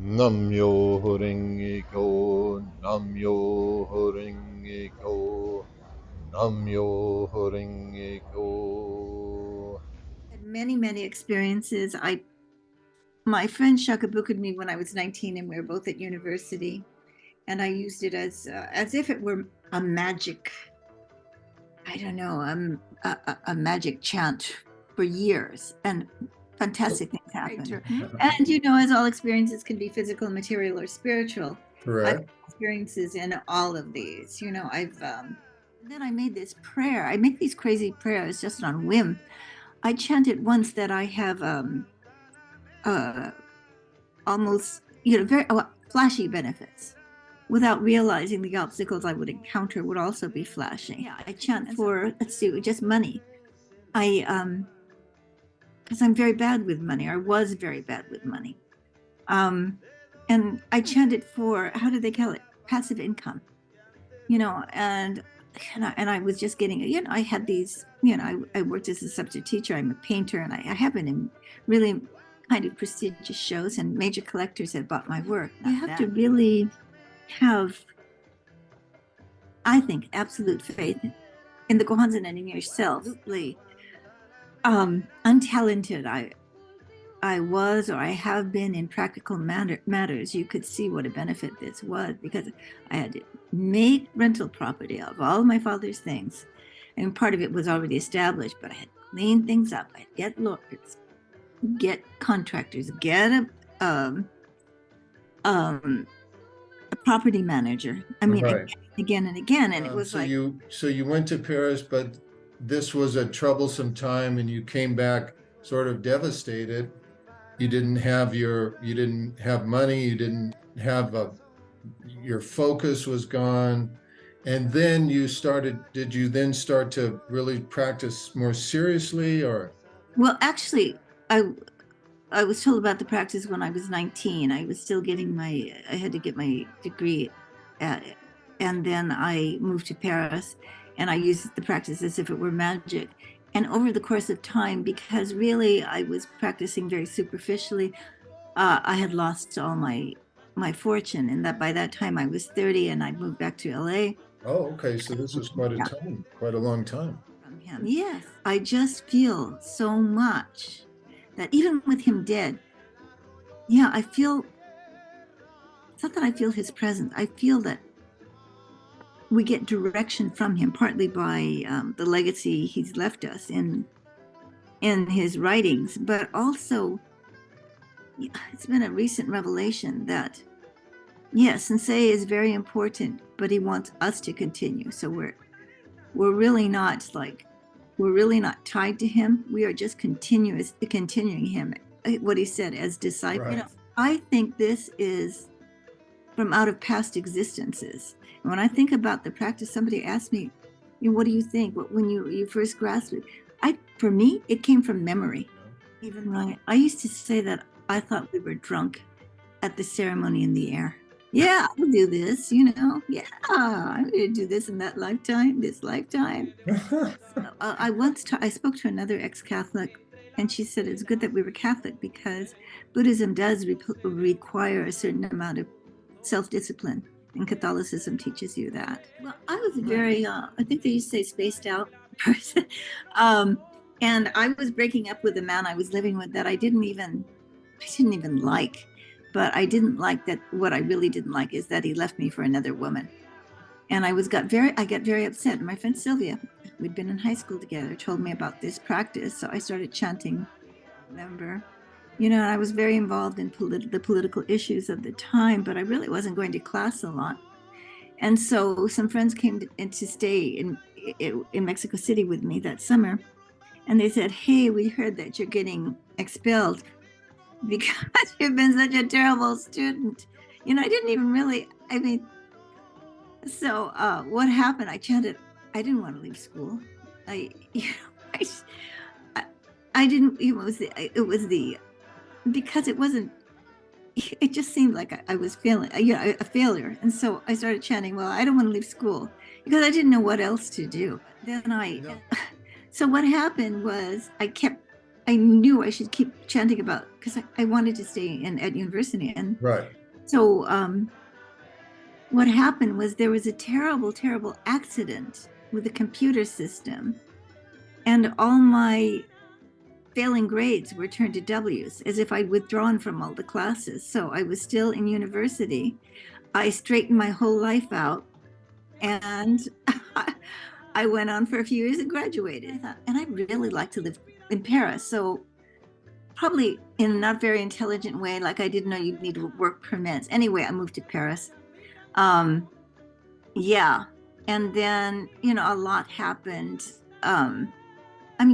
Myoho Renge Kyo, Myoho Renge Kyo, Myoho Renge Kyo. Had many experiences. My friend shakabuku'd me when I was 19, and we were both at university, and I used it as if it were a magic, I don't know, a magic chant for years, and fantastic things happened. And as all experiences can be physical, material, or spiritual, I've Correct. experiences in all of these. I've then I made this prayer. I make these crazy prayers just on whim. I chanted once that I have uh, almost very flashy benefits, without realizing the obstacles I would encounter would also be flashing. Yeah, I chant for, let's see, just money. Because I'm very bad with money, or was very bad with money. And I chanted for, how do they call it? Passive income. And I was just getting, I had these, I worked as a substitute teacher. I'm a painter, and I have been in really kind of prestigious shows, and major collectors have bought my work. You have to really have, I think, absolute faith in the Gohanzen and in yourself. Absolutely. Untalented I was, or I have been in practical matters, you could see what a benefit this was, because I had to make rental property of all of my father's things. And part of it was already established, but I had to clean things up. I'd get lawyers, get contractors, get a property manager. I mean, Right. again and again. And it was so you went to Paris, but this was a troublesome time, and you came back sort of devastated. You didn't have money, you didn't have your focus was gone. And then did you then start to really practice more seriously, or? Well, actually, I was told about the practice when I was 19. I was still I had to get my degree and then I moved to Paris, and I used the practice as if it were magic. And over the course of time, because really I was practicing very superficially, I had lost all my fortune, and that by that time I was 30, and I'd moved back to LA. Oh, okay. So this was quite a long time. From him. Yes, I just feel so much that even with him dead, yeah, I feel, it's not that I feel his presence. I feel that we get direction from him, partly by the legacy he's left us in his writings, but also it's been a recent revelation that, yes, Sensei is very important, but he wants us to continue. So we're really not tied to him. We are just continuing him, what he said, as disciples. Right. I think this is from out of past existences. And when I think about the practice, somebody asked me, what do you think? When you first grasped it, for me, it came from memory. Even right. I used to say that I thought we were drunk at the ceremony in the air. Yeah, I'll do this, Yeah, I'm going to do this in that lifetime, this lifetime. I spoke to another ex-Catholic, and she said it's good that we were Catholic, because Buddhism does require a certain amount of self-discipline, and Catholicism teaches you that. Well, I was very, I think they used to say spaced out person. And I was breaking up with a man I was living with that I didn't even like. But I didn't like that. What I really didn't like is that he left me for another woman. And I got very upset. And my friend Sylvia, we'd been in high school together, told me about this practice. So I started chanting, remember? I was very involved in the political issues of the time, but I really wasn't going to class a lot. And so some friends came to stay in Mexico City with me that summer. And they said, hey, we heard that you're getting expelled because you've been such a terrible student. I didn't even really, so what happened? I chanted, I didn't want to leave school. I didn't, because it just seemed like I was failing, a failure. And so I started chanting, well, I don't want to leave school, because I didn't know what else to do. So what happened was I kept I knew I should keep chanting about, because I wanted to stay at university. And Right. so what happened was there was a terrible, terrible accident with the computer system, and all my failing grades were turned to W's, as if I'd withdrawn from all the classes. So I was still in university. I straightened my whole life out, and I went on for a few years and graduated. And I really like to live in Paris. So probably in a not very intelligent way, like I didn't know you'd need work permits. Anyway, I moved to Paris. Yeah. And then, a lot happened.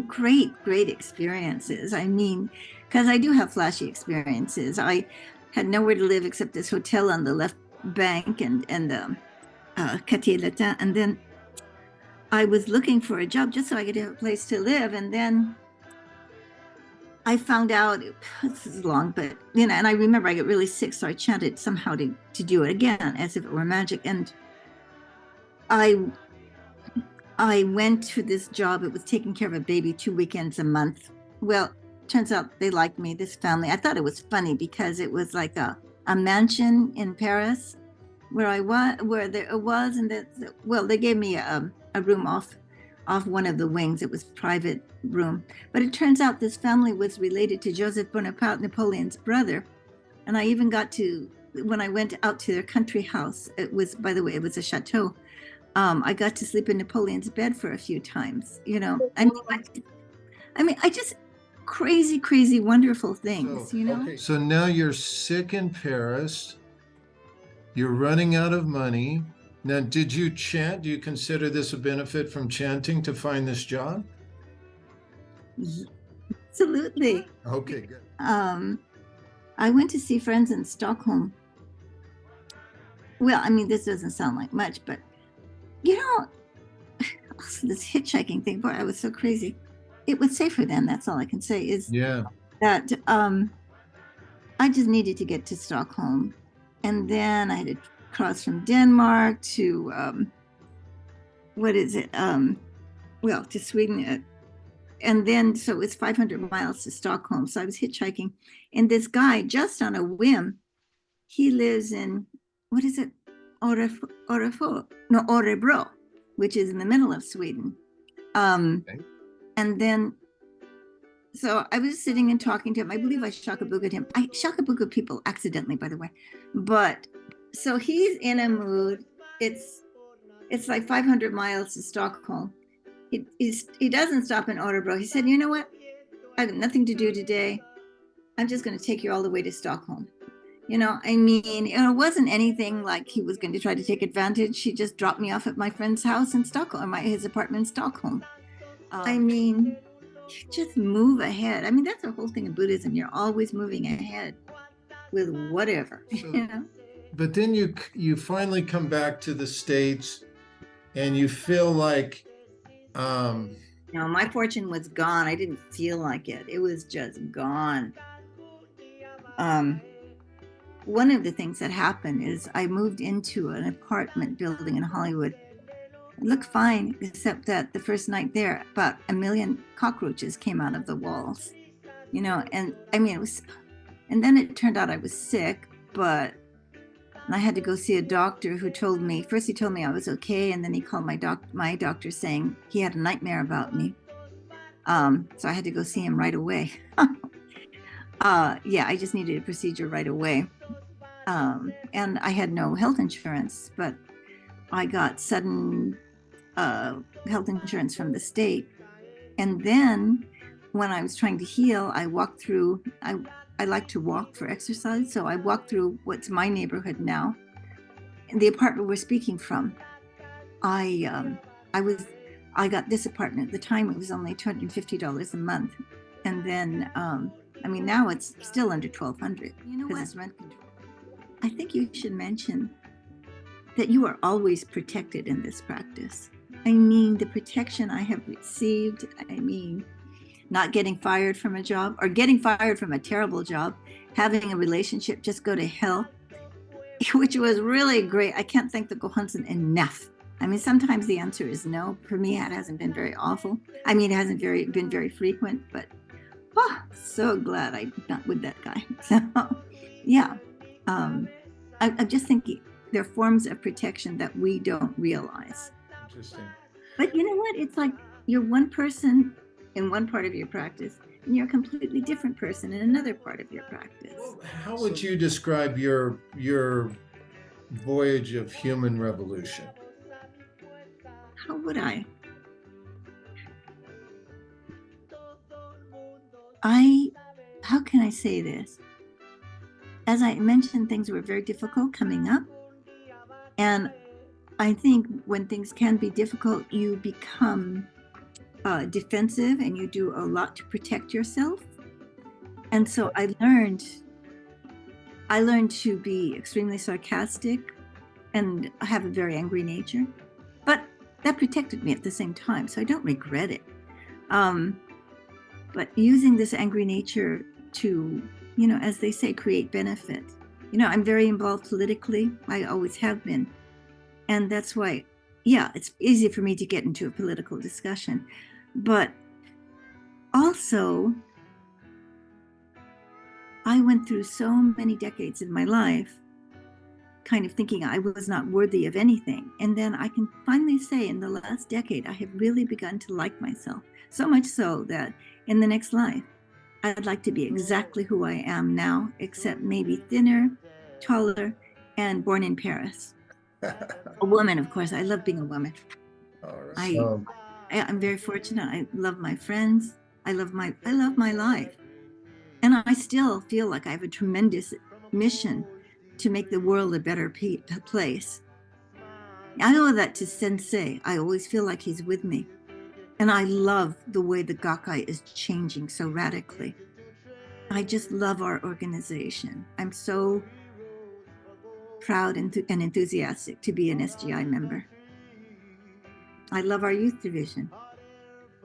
Great, great experiences. Because I do have flashy experiences. I had nowhere to live except this hotel on the left bank and Quartier Latin. And then I was looking for a job just so I could have a place to live. And then I found out, this is long, but, and I remember I got really sick, so I chanted somehow to do it again, as if it were magic. And I went to this job. It was taking care of a baby 2 weekends a month. Well, turns out they liked me, this family. I thought it was funny because it was like a mansion in Paris where it was, and they gave me a room off one of the wings. It was a private room. But it turns out this family was related to Joseph Bonaparte, Napoleon's brother. And I even got to, when I went out to their country house, it was a chateau. I got to sleep in Napoleon's bed for a few times, I just crazy, crazy, wonderful things, Okay. So now you're sick in Paris. You're running out of money. Now, did you chant? Do you consider this a benefit from chanting to find this job? Absolutely. Okay, good. I went to see friends in Stockholm. Well, this doesn't sound like much, but also this hitchhiking thing, boy, I was so crazy. It was safer then. That's all I can say is that I just needed to get to Stockholm. And then I had to cross from Denmark to, to Sweden. And then, so it's 500 miles to Stockholm. So I was hitchhiking. And this guy, just on a whim, he lives in, Örebro, which is in the middle of Sweden. Okay. And then, so I was sitting and talking to him. I believe I shakabuku'd him. I shakabuku people accidentally, by the way. But so he's in a mood. It's like 500 miles to Stockholm. He doesn't stop in Örebro. He said, you know what? I have nothing to do today. I'm just going to take you all the way to Stockholm. It wasn't anything like he was going to try to take advantage. He just dropped me off at my friend's house in Stockholm, his apartment in Stockholm. Just move ahead. That's the whole thing in Buddhism. You're always moving ahead with whatever, But then you finally come back to the States and you feel like... my fortune was gone. I didn't feel like it. It was just gone. One of the things that happened is I moved into an apartment building in Hollywood. It looked fine, except that the first night there, about 1 million cockroaches came out of the walls, and it was, and then it turned out I was sick, but I had to go see a doctor who told me, first he told me I was okay, and then he called my doctor saying he had a nightmare about me. So I had to go see him right away. I just needed a procedure right away. And I had no health insurance, but I got sudden health insurance from the state. And then when I was trying to heal, I walked through, I like to walk for exercise. So I walked through what's my neighborhood now. In the apartment we're speaking from, I got this apartment. At the time, it was only $250 a month. And then, now it's still under $1,200 because it's rent control. I think you should mention that you are always protected in this practice. The protection I have received, not getting fired from a job or getting fired from a terrible job, having a relationship just go to hell, which was really great. I can't thank the Gohonzon enough. Sometimes the answer is no. For me, it hasn't been very awful. It hasn't been very frequent, but Oh, so glad I'm not with that guy. So, yeah. I'm just thinking there are forms of protection that we don't realize. Interesting. But you know what? It's like you're one person in one part of your practice, and you're a completely different person in another part of your practice. Well, how would you describe your voyage of human revolution? How would I? How can I say this? As I mentioned, things were very difficult coming up. And I think when things can be difficult, you become defensive and you do a lot to protect yourself. And so I learned to be extremely sarcastic and have a very angry nature. But that protected me at the same time, so I don't regret it. But using this angry nature to, as they say, create benefit. I'm very involved politically. I always have been. And that's why, yeah, it's easy for me to get into a political discussion. But also, I went through so many decades in my life kind of thinking I was not worthy of anything. And then I can finally say in the last decade, I have really begun to like myself. So much so that in the next life, I'd like to be exactly who I am now, except maybe thinner, taller, and born in Paris. A woman, of course. I love being a woman. All right. I'm very fortunate. I love my friends. I love my life. And I still feel like I have a tremendous mission to make the world a better place. I owe that to Sensei. I always feel like he's with me. And I love the way the Gakkai is changing so radically. I just love our organization. I'm so proud and enthusiastic to be an SGI member. I love our youth division.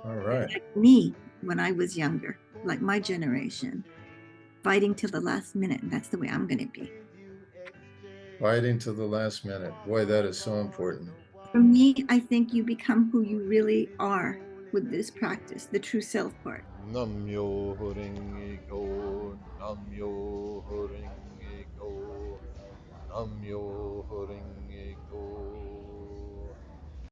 All right. Like me when I was younger, like my generation, fighting till the last minute. And that's the way I'm going to be. Fighting to the last minute. Boy, that is so important. For me, I think you become who you really are with this practice, the true self part. Myoho Renge